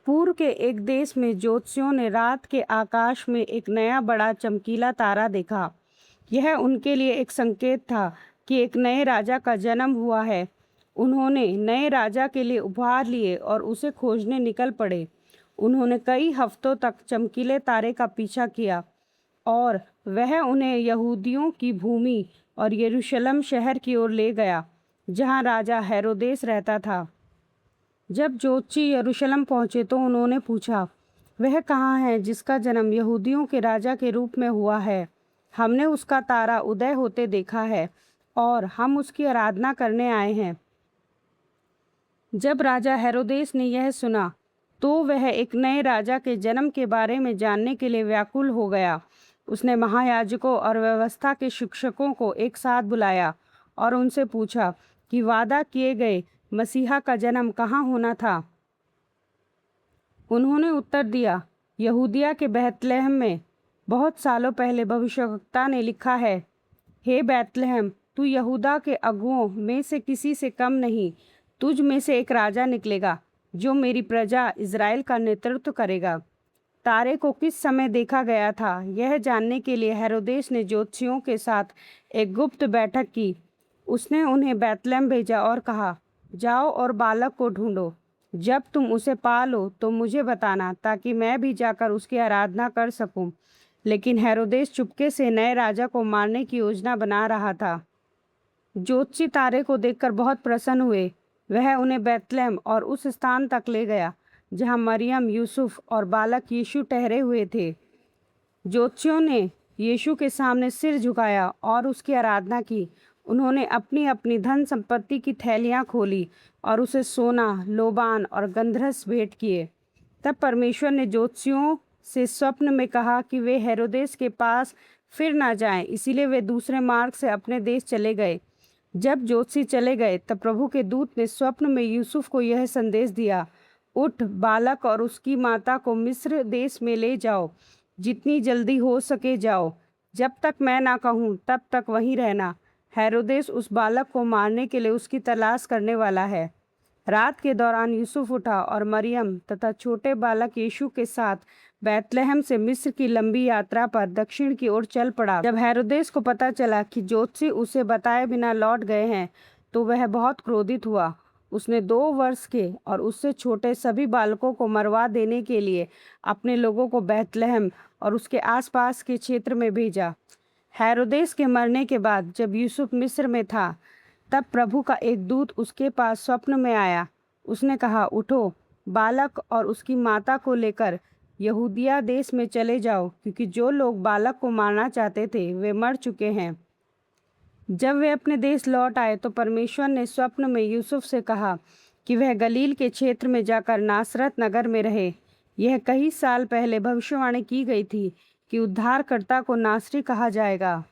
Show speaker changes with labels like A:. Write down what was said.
A: पूर्व के एक देश में ज्योतिषियों ने रात के आकाश में एक नया बड़ा चमकीला तारा देखा। यह उनके लिए एक संकेत था कि एक नए राजा का जन्म हुआ है। उन्होंने नए राजा के लिए उपहार लिए और उसे खोजने निकल पड़े। उन्होंने कई हफ्तों तक चमकीले तारे का पीछा किया और वह उन्हें यहूदियों की भूमि और यरूशलेम शहर की ओर ले गया, जहां राजा हेरोदेस रहता था। जब ज्योतिषी यरूशलेम पहुंचे तो उन्होंने पूछा, वह कहाँ है जिसका जन्म यहूदियों के राजा के रूप में हुआ है? हमने उसका तारा उदय होते देखा है और हम उसकी आराधना करने आए हैं। जब राजा हेरोदेस ने यह सुना तो वह एक नए राजा के जन्म के बारे में जानने के लिए व्याकुल हो गया। उसने महायाजकों और व्यवस्था के शिक्षकों को एक साथ बुलाया और उनसे पूछा कि वादा किए गए मसीहा का जन्म कहाँ होना था। उन्होंने उत्तर दिया, यहूदिया के बैतलहम में। बहुत सालों पहले भविष्यवक्ता ने लिखा है, हे बैतलहम, तू यहूदा के अगुओं में से किसी से कम नहीं। तुझ में से एक राजा निकलेगा जो मेरी प्रजा इज़राइल का नेतृत्व करेगा। तारे को किस समय देखा गया था, यह जानने के लिए हेरोदेस ने ज्योतिषियों के साथ एक गुप्त बैठक की। उसने उन्हें बैतलहम भेजा और कहा, जाओ और बालक को ढूंढो। जब तुम उसे पा लो तो मुझे बताना, ताकि मैं भी जाकर उसकी आराधना कर सकूं। लेकिन हेरोदेस चुपके से नए राजा को मारने की योजना बना रहा था। ज्योतिषी तारे को देखकर बहुत प्रसन्न हुए। वह उन्हें बैतलहम और उस स्थान तक ले गया जहां मरियम, यूसुफ और बालक यीशु ठहरे हुए थे। ज्योतिषियों ने यीशु के सामने सिर झुकाया और उसकी आराधना की। उन्होंने अपनी अपनी धन संपत्ति की थैलियां खोली और उसे सोना, लोबान और गंधरस भेंट किए। तब परमेश्वर ने ज्योतिषियों से स्वप्न में कहा कि वे हेरोदेस के पास फिर ना जाएं, इसीलिए वे दूसरे मार्ग से अपने देश चले गए। जब ज्योतिषी चले गए तब प्रभु के दूत ने स्वप्न में यूसुफ को यह संदेश दिया, उठ, बालक और उसकी माता को मिस्र देश में ले जाओ। जितनी जल्दी हो सके जाओ। जब तक मैं ना कहूँ तब तक वहीं रहना। हेरोदेस उस बालक को मारने के लिए उसकी तलाश करने वाला है। रात के दौरान यूसुफ उठा और मरियम तथा छोटे बालक यीशु के साथ बैतलहम से मिस्र की लंबी यात्रा पर दक्षिण की ओर चल पड़ा। जब हेरोदेस को पता चला कि ज्योतिषी उसे बताए बिना लौट गए हैं तो वह बहुत क्रोधित हुआ। उसने 2 वर्ष के और उससे छोटे सभी बालकों को मरवा देने के लिए अपने लोगों को बैतलहम और उसके आसपास के क्षेत्र में भेजा। हेरोदेस के मरने के बाद जब यूसुफ मिस्र में था तब प्रभु का एक दूत उसके पास स्वप्न में आया। उसने कहा, उठो, बालक और उसकी माता को लेकर यहूदिया देश में चले जाओ, क्योंकि जो लोग बालक को मारना चाहते थे वे मर चुके हैं। जब वे अपने देश लौट आए तो परमेश्वर ने स्वप्न में यूसुफ से कहा कि वह गलील के क्षेत्र में जाकर नासरत नगर में रहे। यह कई साल पहले भविष्यवाणी की गई थी कि उद्धारकर्ता को नासरी कहा जाएगा।